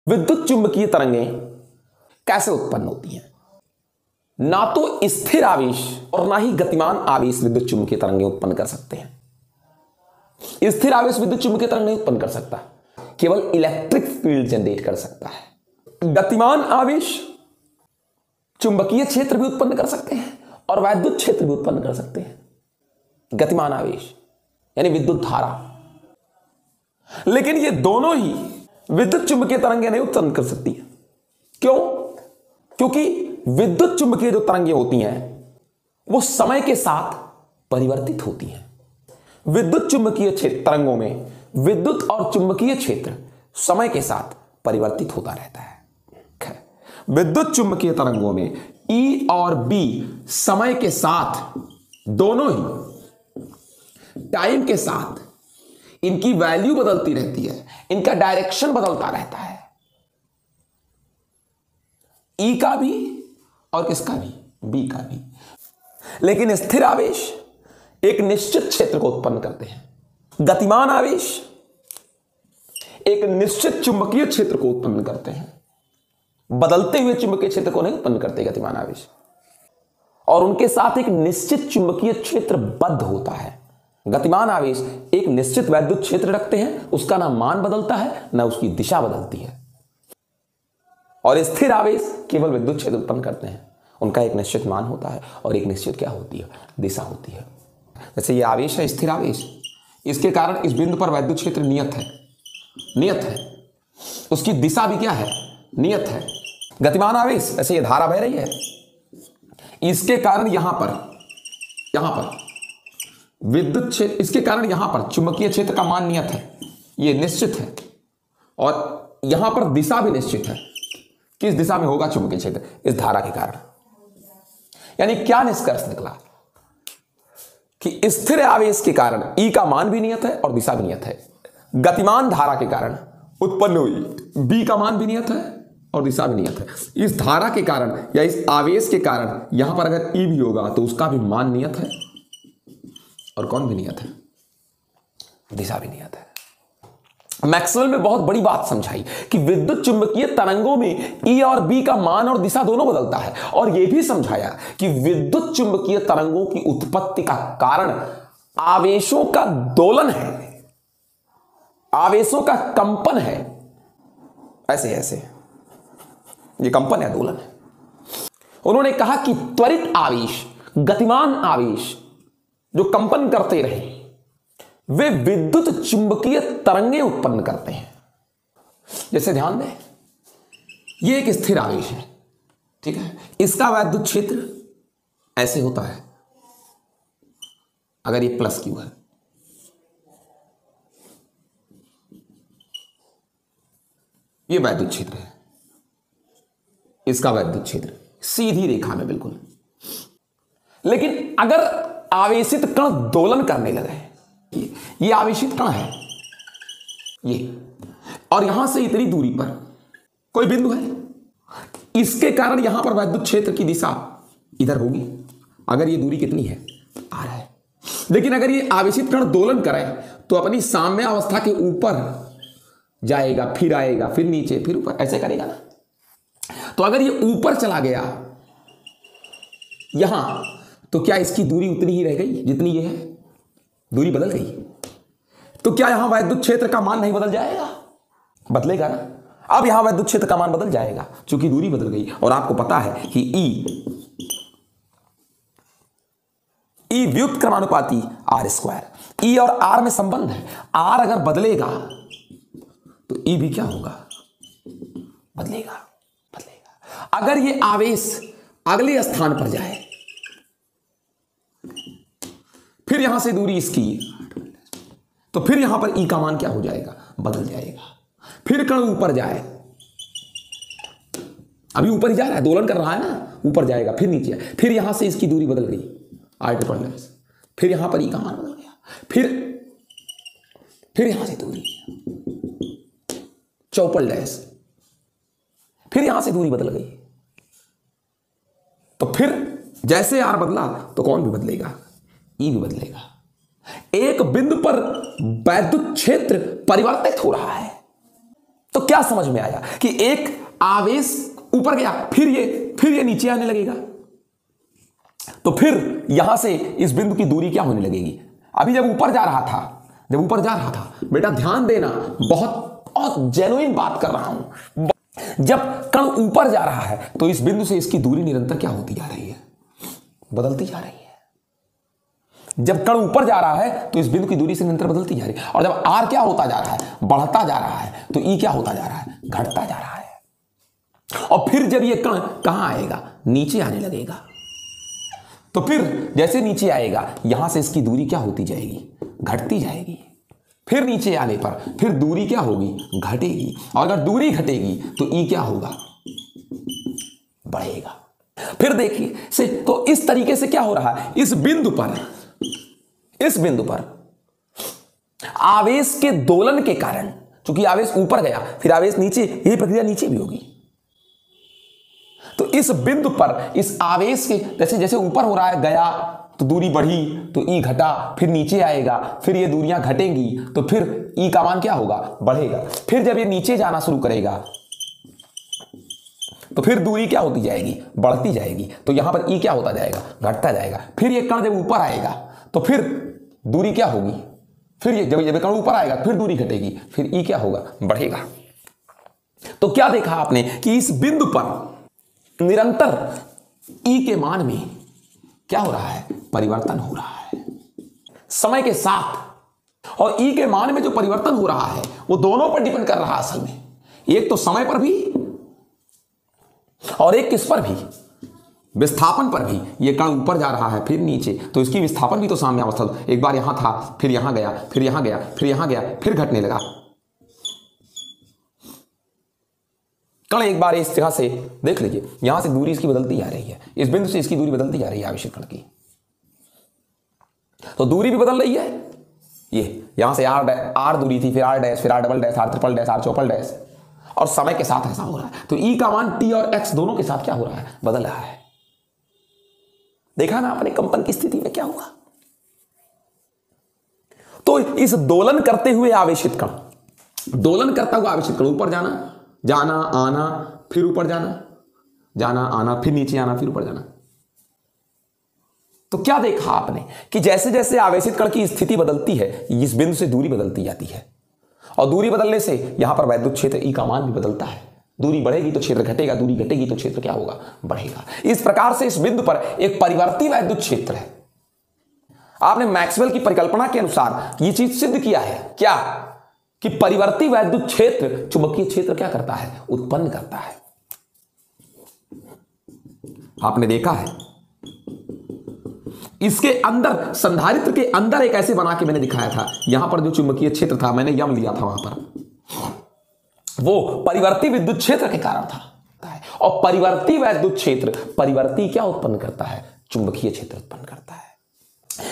विद्युत चुंबकीय तरंगें कैसे उत्पन्न होती हैं? ना तो स्थिर आवेश और ना ही गतिमान आवेश विद्युत चुंबकीय तरंगें उत्पन्न कर सकते हैं। स्थिर आवेश विद्युत चुंबकीय तरंग नहीं उत्पन्न कर सकता, केवल इलेक्ट्रिक फील्ड जनरेट कर सकता है। गतिमान आवेश चुंबकीय क्षेत्र भी उत्पन्न कर सकते हैं और वैद्युत क्षेत्र भी उत्पन्न कर सकते हैं। गतिमान आवेश यानी विद्युत धारा, लेकिन ये दोनों ही विद्युत चुंबकीय तरंगें नहीं उत्पन्न कर सकती। क्यों? क्योंकि विद्युत चुंबकीय जो तरंगें होती हैं वो समय के साथ परिवर्तित होती हैं। विद्युत चुंबकीय क्षेत्र तरंगों में विद्युत और चुंबकीय क्षेत्र समय के साथ परिवर्तित होता रहता है। विद्युत चुंबकीय तरंगों में E और B समय के साथ, दोनों ही टाइम के साथ इनकी वैल्यू बदलती रहती है, इनका डायरेक्शन बदलता रहता है। E का भी और किसका भी, B का भी। लेकिन स्थिर आवेश एक निश्चित क्षेत्र को उत्पन्न करते हैं, गतिमान आवेश एक निश्चित चुंबकीय क्षेत्र को उत्पन्न करते हैं। बदलते हुए चुंबकीय क्षेत्र को नहीं उत्पन्न करते गतिमान आवेश, और उनके साथ एक निश्चित चुंबकीय क्षेत्र बद्ध होता है। गतिमान आवेश एक निश्चित वैद्युत क्षेत्र रखते हैं, उसका ना मान बदलता है ना उसकी दिशा बदलती है। और स्थिर आवेश केवल विद्युत क्षेत्र उत्पन्न करते हैं, उनका एक निश्चित मान होता है और एक निश्चित क्या होती है, दिशा होती है। जैसे ये आवेश है स्थिर आवेश, इसके कारण इस बिंदु पर वैद्युत क्षेत्र नियत है, उसकी दिशा भी क्या है, नियत है। गतिमान आवेश, ऐसे ये धारा बह रही है, इसके कारण यहां पर विद्युत क्षेत्र, इसके कारण यहां पर चुंबकीय क्षेत्र का मान नियत है, ये निश्चित है, और यहां पर दिशा भी निश्चित है, किस दिशा में होगा चुंबकीय क्षेत्र, इस धारा के कारण। यानी क्या निष्कर्ष निकला कि स्थिर आवेश के कारण E का मान भी नियत है और दिशा भी नियत है। गतिमान धारा के कारण उत्पन्न हुई B का मान भी नियत है और दिशा भी नियत है। इस धारा के कारण या इस आवेश के कारण यहां पर अगर E भी होगा तो उसका भी मान नियत है और कौन भी नियत है, दिशा भी नियत है। मैक्सवेल में बहुत बड़ी बात समझाई कि विद्युत चुंबकीय तरंगों में E और B का मान और दिशा दोनों बदलता है, और यह भी समझाया कि विद्युत चुंबकीय तरंगों की उत्पत्ति का कारण आवेशों का दोलन है, आवेशों का कंपन है। ऐसे ये कंपन है, दोलन है। उन्होंने कहा कि त्वरित आवेश, गतिमान आवेश जो कंपन करते रहे, वे विद्युत चुंबकीय तरंगें उत्पन्न करते हैं। जैसे ध्यान दें, ये एक स्थिर आवेश है, ठीक है, इसका वैद्युत क्षेत्र ऐसे होता है अगर ये प्लस क्यू है, ये वैद्युत क्षेत्र है, इसका वैद्युत क्षेत्र सीधी रेखा में बिल्कुल। लेकिन अगर आवेशित कण दोलन करने लगे, ये आवेशित कण है ये, और यहां से इतनी दूरी पर कोई बिंदु है, इसके कारण यहां पर वैद्युत क्षेत्र की दिशा इधर होगी अगर ये दूरी कितनी है, r है। लेकिन अगर ये आवेशित कण दोलन करे तो अपनी साम्य अवस्था के ऊपर जाएगा, फिर आएगा, फिर नीचे, फिर ऊपर, ऐसे करेगा ना। तो अगर ये ऊपर चला गया यहां, तो क्या इसकी दूरी उतनी ही रह गई जितनी ये है, दूरी बदल गई, तो क्या यहां वैद्युत क्षेत्र का मान नहीं बदल जाएगा, बदलेगा ना। अब यहां वैद्युत क्षेत्र का मान बदल जाएगा क्योंकि दूरी बदल गई, और आपको पता है कि E व्युत्क्रमानुपाती r², E और r में संबंध है, r अगर बदलेगा तो E भी क्या होगा, बदलेगा। अगर ये आवेश अगले स्थान पर जाए, फिर यहां से दूरी इसकी, तो फिर यहां पर E का मान क्या हो जाएगा, बदल जाएगा। फिर कण ऊपर जाए, अभी ऊपर ही जा रहा है, दोलन कर रहा है ना, ऊपर जाएगा, फिर नीचे आए, फिर यहां से इसकी दूरी बदल गई r², फिर यहां पर E का मान बदल गया, फिर यहां से दूरी r², फिर यहां से दूरी बदल गई, तो फिर जैसे r बदला तो कौन भी बदलेगा, E भी बदलेगा। एक बिंदु पर वैद्युत क्षेत्र परिवर्तित हो रहा है, तो क्या समझ में आया कि एक आवेश ऊपर गया, फिर ये नीचे आने लगेगा, तो फिर यहां से इस बिंदु की दूरी क्या होने लगेगी। अभी जब ऊपर जा रहा था, बेटा ध्यान देना, बहुत जेन्युइन बात कर रहा हूं। जब कण ऊपर जा रहा है तो इस बिंदु से इसकी दूरी निरंतर क्या होती जा रही है, बदलती जा रही है। जब कण ऊपर जा रहा है तो इस बिंदु की दूरी से निरंतर बदलती जा रही है। और जब r क्या होता जा रहा है, बढ़ता जा रहा है, तो e क्या होता जा रहा है, घटता जा रहा है। और फिर जब ये कण कहां आएगा, नीचे आने लगेगा, तो फिर जैसे नीचे आएगा यहां से इसकी दूरी क्या होती जाएगी, घटती जाएगी। फिर नीचे आने पर फिर दूरी क्या होगी, घटेगी। और अगर दूरी घटेगी तो e क्या होगा, बढ़ेगा। फिर देखिए से, तो इस तरीके से क्या हो रहा है, इस बिंदु पर आवेश के दोलन के कारण, क्योंकि आवेश ऊपर गया फिर आवेश नीचे, यही प्रक्रिया नीचे भी होगी। तो इस बिंदु पर इस आवेश के जैसे जैसे ऊपर हो रहा है, गया तो दूरी बढ़ी तो ई घटा, फिर नीचे आएगा, फिर ये दूरियां घटेंगी, तो फिर ई का मान क्या होगा, बढ़ेगा। फिर जब ये नीचे जाना शुरू करेगा तो फिर दूरी क्या होती जाएगी, बढ़ती जाएगी। तो यहां पर ई क्या होता जाएगा, घटता जाएगा। फिर ये कण जब ऊपर आएगा तो फिर दूरी क्या होगी, फिर ये जब कण ऊपर आएगा फिर दूरी घटेगी, फिर ई क्या होगा, बढ़ेगा। तो क्या देखा आपने कि इस बिंदु पर निरंतर ई के मान में क्या हो रहा है, परिवर्तन हो रहा है समय के साथ। और ई के मान में जो परिवर्तन हो रहा है वो दोनों पर डिपेंड कर रहा है असल में, एक तो समय पर भी और एक किस पर भी, विस्थापन पर भी। ये कण ऊपर जा रहा है फिर नीचे, तो इसकी विस्थापन भी तो साम्यावस्था, एक बार यहां था फिर यहां गया, फिर यहां गया, फिर यहां गया, फिर घटने लगा। कण एक बार इस तरह से देख लीजिए, यहां से दूरी इसकी बदलती जा रही है, इस बिंदु से इसकी दूरी बदलती जा रही है आवेशित कण की, तो दूरी भी बदल रही है। ये यहां से आर दूरी थी, फिर आर डैश, फिर R double dash, R triple dash, R चौपल डैश, और समय के साथ ऐसा हो रहा है। तो ई का मान टी और एक्स दोनों के साथ क्या हो रहा है, बदल रहा है। देखा ना आपने कंपन की स्थिति में क्या हुआ। तो इस दोलन करते हुए आवेशित कण, दोलन करता हुआ आवेशित कण, ऊपर जाना आना, फिर ऊपर जाना आना, फिर नीचे आना, फिर ऊपर जाना। तो क्या देखा आपने कि जैसे जैसे आवेशित कण की स्थिति बदलती है, इस बिंदु से दूरी बदलती जाती है, और दूरी बदलने से यहां पर वैद्युत क्षेत्र ई का मान भी बदलता है। दूरी बढ़ेगी तो क्षेत्र घटेगा, दूरी घटेगी तो क्षेत्र क्या होगा, बढ़ेगा। इस प्रकार से इस बिंदु पर एक परिवर्ती वैद्युत क्षेत्र है। आपने मैक्सवेल की परिकल्पना के अनुसार यह चीज सिद्ध किया है, क्या कि परिवर्ती वैद्युत क्षेत्र चुंबकीय क्षेत्र क्या करता है, उत्पन्न करता है। आपने देखा है इसके अंदर, संधारित्र के अंदर एक ऐसे बना के मैंने दिखाया था, यहां पर जो चुंबकीय क्षेत्र था, मैंने यम लिया था, वहां पर वो परिवर्ती विद्युत क्षेत्र के कारण था। और परिवर्ती वैद्युत क्षेत्र, परिवर्ती क्या उत्पन्न करता है, चुंबकीय क्षेत्र उत्पन्न करता है।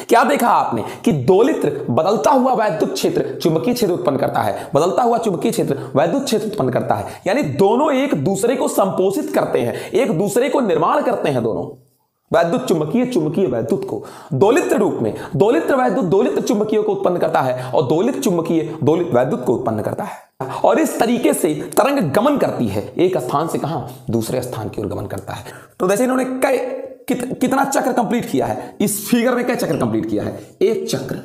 क्या देखा आपने कि दोलित्र बदलता हुआ वैद्युत क्षेत्र चुंबकीय क्षेत्र उत्पन्न करता है, बदलता हुआ चुंबकीय क्षेत्र वैद्युत क्षेत्र उत्पन्न करता है। यानी दोनों एक दूसरे को संपोषित करते हैं, एक दूसरे को निर्माण करते हैं। दोनों वैद्युत चुंबकीय, चुंबकीय वैद्युत को दोलित्र रूप में, दोलित्र वैद्युत दोलित्र चुंबकीय को उत्पन्न करता है, और दोलित्र चुंबकीय दोलित्र वैद्युत को उत्पन्न करता है। और इस तरीके से तरंग गमन करती है, एक स्थान से कहां, दूसरे स्थान की ओर गमन करता है। तो जैसे इन्होंने कितना चक्र कंप्लीट किया है, इस फिगर में क्या चक्र कंप्लीट किया है, एक चक्र।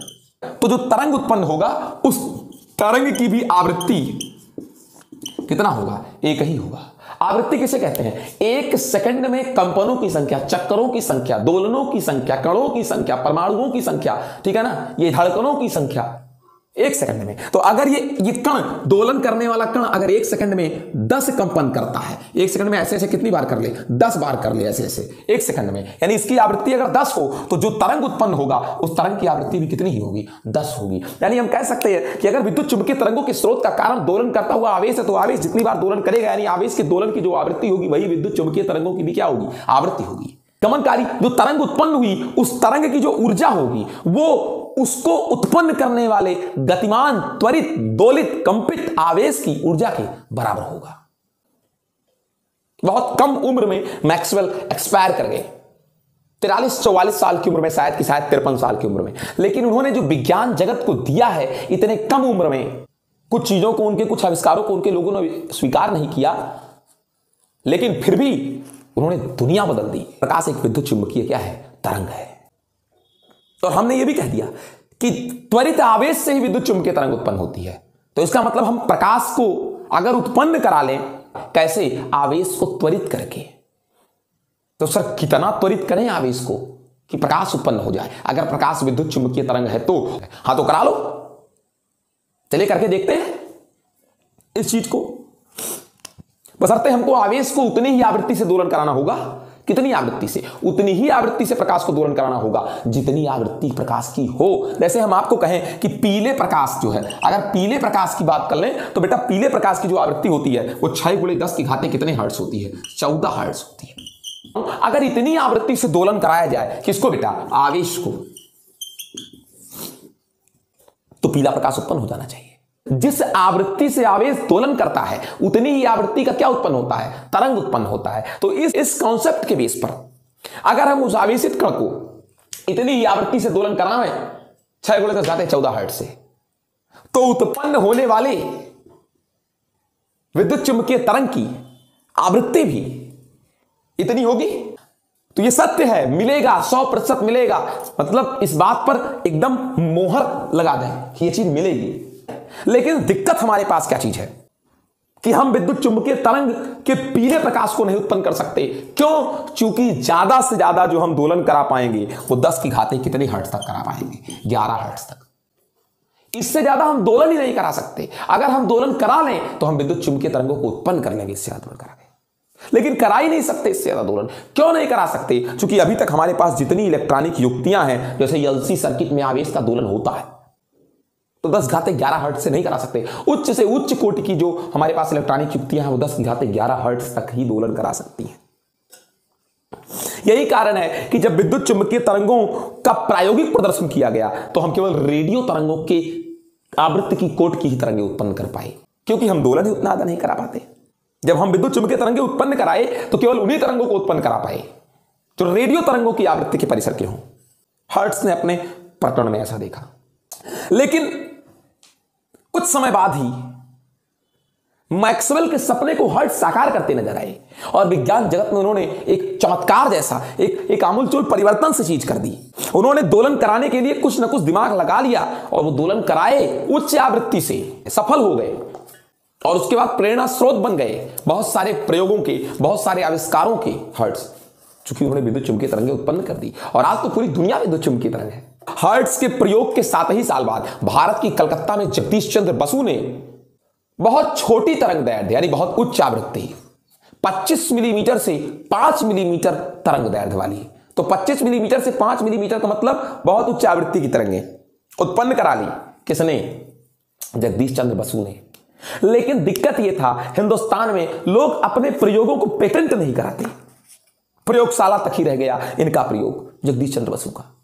तो जो तरंग उत्पन्न होगा उस तरंग की भी आवृत्ति कितना होगा, एक ही होगा। आवृत्ति किसे कहते हैं, एक सेकंड में कंपनों की संख्या, चक्करों की संख्या, दोलनों की संख्या, कणों की संख्या, परमाणुओं की संख्या, ठीक है ना, ये धड़कनों की संख्या एक सेकंड में। तो अगर ये कण, दोलन करने वाला कण अगर एक सेकंड में 10 कंपन करता है, एक सेकंड में ऐसे ऐसे कितनी बार कर ले, 10 बार कर ले, ऐसे ऐसे एक सेकंड में, यानी इसकी आवृत्ति अगर 10 हो तो जो तरंग उत्पन्न होगा उस तरंग की आवृत्ति भी कितनी ही होगी, 10 होगी। यानी हम कह सकते हैं कि अगर विद्युत चुंबकीय तरंगों के स्रोत का कारण दोलन करता हुआ आवेश है, तो आवेश जितनी बार दोलन करेगा, यानी आवेश के दोलन की जो आवृत्ति होगी वही विद्युत चुंबकीय तरंगों की भी क्या होगी, आवृत्ति होगी। गमनकारी जो तरंग उत्पन्न हुई, उस तरंग की जो ऊर्जा होगी वो उसको उत्पन्न करने वाले गतिमान, त्वरित, दोलित, कंपित आवेश की ऊर्जा के बराबर होगा। बहुत कम उम्र में मैक्सवेल एक्सपायर कर गए, 43-44 साल की उम्र में, शायद 53 साल की उम्र में। लेकिन उन्होंने जो विज्ञान जगत को दिया है इतने कम उम्र में, कुछ चीजों को, उनके कुछ आविष्कारों को उनके लोगों ने स्वीकार नहीं किया, लेकिन फिर भी उन्होंने दुनिया बदल दी। प्रकाश एक विद्युत चुंबकीय क्या है? तरंग है। और हमने यह भी कह दिया कि त्वरित आवेश से ही विद्युत चुंबकीय तरंग उत्पन्न होती है। तो इसका मतलब हम प्रकाश को अगर उत्पन्न करा लें, कैसे? आवेश को त्वरित करके। तो सर कितना त्वरित करें आवेश को कि प्रकाश उत्पन्न हो जाए? अगर प्रकाश विद्युत चुंबकीय तरंग है तो हां, तो करा लो। चलिए करके देखते हैं इस चीज को। बशर्ते हमको आवेश को उतनी ही आवृत्ति से दोलन कराना होगा। कितनी आवृत्ति से? उतनी ही आवृत्ति से प्रकाश को दोलन कराना होगा जितनी आवृत्ति प्रकाश की हो। जैसे हम आपको कहें कि पीले प्रकाश जो है, अगर पीले प्रकाश की बात कर लें तो बेटा पीले प्रकाश की जो आवृत्ति होती है वो 6 × 10 की घातें कितने हर्ट्ज होती है? 14 हर्ट्ज होती है। अगर इतनी आवृत्ति से दोलन कराया जाए, किसको बेटा? आवेश को, तो पीला प्रकाश उत्पन्न हो जाना चाहिए। जिस आवृत्ति से आवेश दोलन करता है उतनी ही आवृत्ति का क्या उत्पन्न होता है? तरंग उत्पन्न होता है। तो इस कॉन्सेप्ट के बेस पर अगर हम उस आवेशित कण को इतनी ही आवृत्ति से दोलन कराएं 6 × 10 घातें 14 हर्ट्ज से, तो उत्पन्न होने वाले विद्युत चुंबकीय तरंग की आवृत्ति भी इतनी होगी। तो ये सत्य है, मिलेगा, 100% मिलेगा। मतलब इस बात पर एकदम मोहर लगा दें कि ये चीज मिलेगी। लेकिन दिक्कत हमारे पास क्या चीज है कि हम विद्युत चुंबकीय तरंग के पीले प्रकाश को नहीं उत्पन्न कर सकते। क्यों? क्योंकि ज्यादा से ज्यादा जो हम दोलन करा पाएंगे वो 10 की घातें कितने हर्ट्ज तक करा पाएंगे? 11 हर्ट्ज तक। इससे ज्यादा हम दोलन ही नहीं करा सकते। अगर हम दोलन करा लें तो हम विद्युत चुंबकीय तरंगों को उत्पन्न कर लेंगे, इससे ज्यादा दोलन करा, लेकिन करा ही नहीं सकते इससे ज्यादा दोलन। क्यों नहीं करा सकते? क्योंकि अभी तक हमारे पास जितनी इलेक्ट्रॉनिक युक्तियां हैं, जैसे एलसी सर्किट में आवेश का दोलन होता है, तो 10 घातें 11 हर्ट्ज से नहीं करा सकते। उच्च से उच्च कोटि की जो हमारे पास इलेक्ट्रॉनिक युक्तियां हैं वो 10 घातें 11 हर्ट्ज तक ही दोलन करा सकती हैं। यही कारण है कि जब विद्युत चुंबकीय तरंगों का प्रायोगिक प्रदर्शन किया गया तो हम केवल रेडियो तरंगों के आवृत्ति की कोट की ही तरंगें उत्पन्न कर पाए, क्योंकि हम दोलन ही उतना नहीं करा पाते। जब हम विद्युत चुंबकीय तरंगें उत्पन्न कराए तो केवल उन्हीं तरंगों को उत्पन्न करा पाए जो रेडियो तरंगों की आवृत्ति के परिसर के हों। हर्ट्ज ने अपने प्रकरण में ऐसा देखा। लेकिन कुछ समय बाद ही मैक्सवेल के सपने को हर्ट्ज साकार करते नजर आए और विज्ञान जगत में उन्होंने एक चमत्कार जैसा एक आमूलचूल परिवर्तन से चीज कर दी। उन्होंने दोलन कराने के लिए कुछ न कुछ दिमाग लगा लिया और वो दोलन कराए, उच्च आवृत्ति से सफल हो गए और उसके बाद प्रेरणा स्रोत बन गए बहुत सारे प्रयोगों के, बहुत सारे आविष्कारों के हर्ट्ज, चूंकि उन्होंने विद्युत चुंबकीय तरंगें उत्पन्न कर दी। और आज तो पूरी दुनिया विद्युत चुंबकीय तरंग है। हर्ट्ज के प्रयोग के 7 ही साल बाद भारत की कलकत्ता में जगदीश चंद्र बसु ने बहुत छोटी तरंग दैर्ध्य यानी बहुत उच्च आवृत्ति 25 मिलीमीटर से 5 मिलीमीटर तरंग दैर्ध्य वाली, तो 25 मिलीमीटर से 5 मिलीमीटर का मतलब बहुत उच्च आवृत्ति की तरंगें उत्पन्न करा ली। किसने? जगदीश चंद्र बसु ने। लेकिन दिक्कत यह था, हिंदुस्तान में लोग अपने प्रयोगों को पेटेंट नहीं कराते, प्रयोगशाला तक ही रह गया इनका प्रयोग, जगदीश चंद्र बसु का।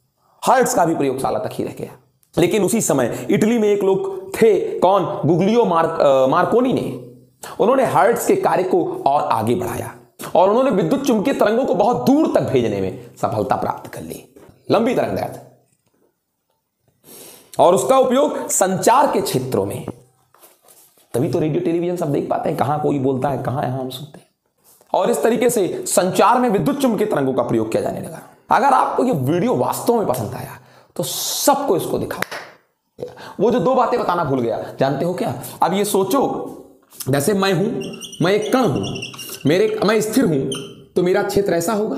हर्ट्ज का भी प्रयोगशाला तक ही रह गया। लेकिन उसी समय इटली में एक लोग थे, कौन? गुग्लियो मार्कोनी ने। उन्होंने हर्ट्ज के कार्य को और आगे बढ़ाया और उन्होंने विद्युत चुंबकीय तरंगों को बहुत दूर तक भेजने में सफलता प्राप्त कर ली, लंबी तरंग दैर्ध्य, और उसका उपयोग संचार के क्षेत्रों में। तभी तो रेडियो टेलीविजन सब देख पाते हैं, कहां कोई बोलता है, कहां यहां हम सुनते हैं। और इस तरीके से संचार में विद्युत चुंबकीय तरंगों का प्रयोग किया जाने लगा। अगर आपको ये वीडियो वास्तव में पसंद आया तो सबको इसको दिखाओ। वो जो 2 बातें बताना भूल गया, जानते हो क्या? अब ये सोचो, जैसे मैं हूं, मैं एक कण हूं, मैं स्थिर हूं, तो मेरा क्षेत्र ऐसा होगा,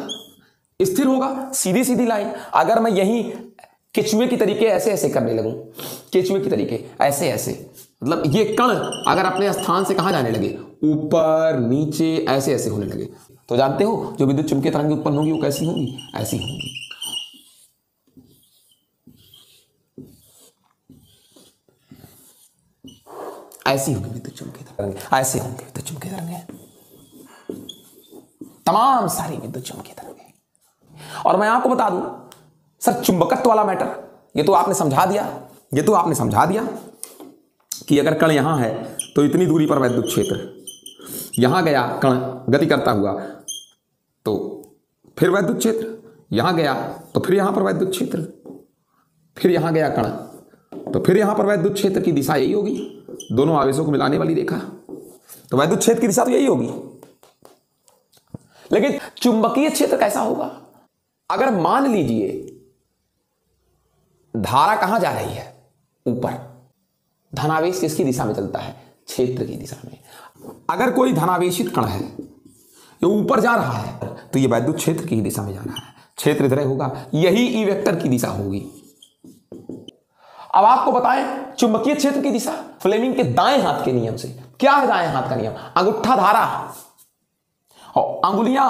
स्थिर होगा, सीधी सीधी लाइन। अगर मैं यहीं केचुए की तरीके ऐसे ऐसे करने लगूं, केचुए की तरीके ऐसे ऐसे, मतलब ये कण अगर अपने स्थान से कहां जाने लगे, ऊपर नीचे ऐसे ऐसे होने लगे, तो जानते हो जो विद्युत चुंबकीय तरंगें उत्पन्न होंगी वो कैसी होंगी? ऐसी होंगी। ऐसी होंगी विद्युत चुंबकीय तरंगें, ऐसे होंगे विद्युत चुंबकीय तरंगें, तमाम सारी विद्युत चुंबकीय तरंगें। और मैं आपको बता दूं, सर चुंबकत्व वाला मैटर ये तो आपने समझा दिया कि अगर कण यहां है तो इतनी दूरी पर वैद्युत क्षेत्र, यहां गया कण गति करता हुआ तो फिर वैद्युत क्षेत्र, यहां गया तो फिर यहां पर वैद्युत क्षेत्र, फिर यहां गया कण तो फिर यहां पर वैद्युत क्षेत्र की दिशा यही होगी। दोनों आवेशों को मिलाने वाली रेखा, तो वैद्युत क्षेत्र की दिशा तो यही होगी। लेकिन चुंबकीय क्षेत्र कैसा होगा? अगर मान लीजिए धारा कहां जा रही है? ऊपर। धनावेश किसकी दिशा में चलता है? क्षेत्र की दिशा में। अगर कोई धनावेशित कण है ये ऊपर जा रहा है तो ये वैद्युत क्षेत्र की दिशा में जा रहा है, क्षेत्र इधर होगा, यही ई वेक्टर की दिशा होगी। अब आपको बताएं चुंबकीय क्षेत्र की दिशा फ्लेमिंग के दाएं हाथ के नियम से। क्या है दाएं हाथ का नियम? अंगूठा धारा और अंगुलियां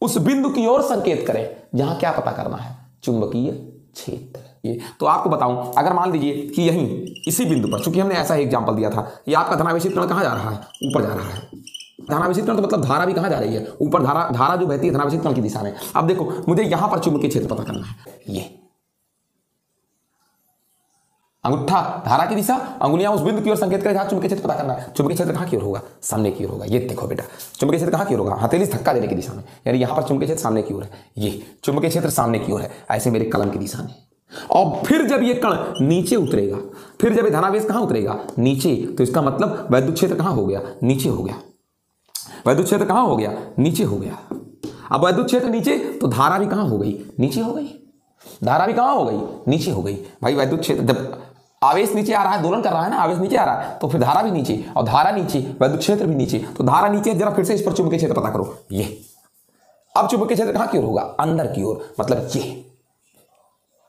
उस बिंदु की ओर संकेत करें जहां क्या पता करना है? चुंबकीय क्षेत्र। ये तो आपको बताऊं, अगर मान लीजिए कि यहीं इसी बिंदु पर, चूंकि हमने ऐसा एग्जांपल दिया था, ये आपका धनावेशित कण कहां जा रहा है? ऊपर जा रहा है। धनावेशित कण तो मतलब धारा भी कहां जा रही है? ऊपर। धारा जो बहती है धनावेशित कण की दिशा में। अब देखो मुझे यहां पर चुंबकीय क्षेत्र पता करना है। ये अंगूठा धारा की दिशा, अंगुलियां उस बिंदु की ओर संकेत करें जहां चुंबकीय क्षेत्र पता करना है। चुंबकीय क्षेत्र कहां की ओर होगा? सामने की ओर होगा। ये देखो बेटा, चुंबकीय क्षेत्र कहां की ओर होगा? हथेली धक्का देने की दिशा में, यानी यहां पर चुंबकीय क्षेत्र सामने की ओर है। ये चुंबकीय क्षेत्र सामने की ओर है, ऐसे मेरे कलम की दिशा में। और फिर जब ये कण नीचे उतरेगा, फिर जब ये धनावेश कहां उतरेगा? नीचे, तो इसका मतलब वैद्युत क्षेत्र कहां हो गया? नीचे हो गया। वैद्युत क्षेत्र कहां हो गया? नीचे हो गया। अब वैद्युत क्षेत्र नीचे तो धारा भी कहां हो गई? नीचे हो गई। धारा भी कहां हो गई? नीचे हो गई। भाई वैद्युत क्षेत्र जब आवेश नीचे आ रहा है, दोलन कर रहा है ना, आवेश नीचे आ रहा है, तो फिर धारा भी नीचे, और धारा नीचे वैद्युत क्षेत्र भी नीचे, तो धारा नीचे। जरा फिर से इस पर चुंबकीय क्षेत्र पता करो। ये अब चुंबकीय क्षेत्र कहां की ओर होगा? अंदर की ओर। मतलब ये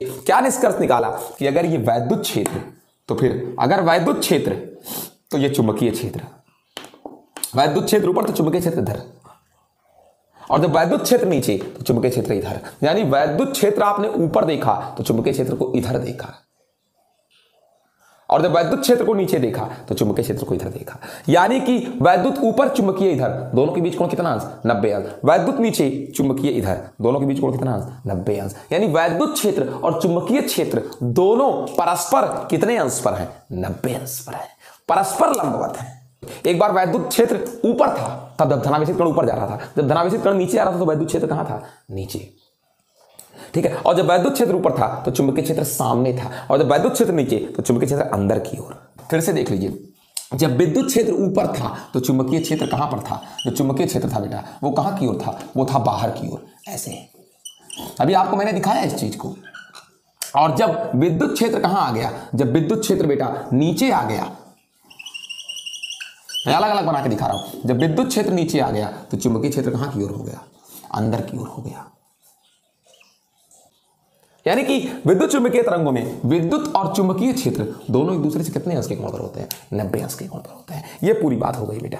क्या निष्कर्ष निकाला कि अगर ये वैद्युत क्षेत्र, तो फिर अगर वैद्युत क्षेत्र तो ये चुंबकीय क्षेत्र, वैद्युत क्षेत्र ऊपर तो चुंबकीय क्षेत्र इधर, और जब वैद्युत क्षेत्र नीचे तो चुंबकीय क्षेत्र इधर। यानी वैद्युत क्षेत्र आपने ऊपर देखा तो चुंबकीय क्षेत्र को इधर देखा, और जब वैद्युत क्षेत्र को नीचे देखा तो चुंबकीय क्षेत्र को इधर देखा। यानी कि वैद्युत ऊपर चुंबकीय इधर, दोनों के बीच कोण कितना अंश? 90 अंश। वैद्युत नीचे चुंबकीय इधर, दोनों के बीच कोण कितना अंश? 90 अंश। यानी वैद्युत क्षेत्र और चुंबकीय क्षेत्र दोनों परस्पर कितने अंश पर हैं? 90 अंश पर है, परस्पर लंबवत है। एक बार वैद्युत क्षेत्र ऊपर था तब जब धनावेशित कण ऊपर जा रहा था, जब धनावेशित कण नीचे आ रहा था तो वैद्युत क्षेत्र कहां था? नीचे। ठीक है। और जब वैद्युत क्षेत्र ऊपर था तो चुंबकीय क्षेत्र सामने था, और जब वैद्युत क्षेत्र नीचे तो चुंबकीय क्षेत्र अंदर की ओर। फिर से देख लीजिए, जब विद्युत क्षेत्र ऊपर था तो चुंबकीय क्षेत्र कहां पर था? जो चुंबकीय क्षेत्र था बेटा वो कहां की ओर था? वो था बाहर की ओर। ऐसे अभी आपको मैंने दिखाया इस चीज को। और जब विद्युत क्षेत्र कहां आ गया? जब विद्युत क्षेत्र बेटा नीचे आ गया, मैं अलग अलग बना के दिखा रहा हूं। जब विद्युत क्षेत्र नीचे आ गया तो चुंबकीय क्षेत्र कहां की ओर हो गया? अंदर की ओर हो गया। यानी कि विद्युत चुंबकीय तरंगों में विद्युत और चुंबकीय क्षेत्र दोनों एक दूसरे से कितने अंश के कोण पर होते हैं? 90 अंश के कोण पर होते हैं। यह पूरी बात हो गई बेटा।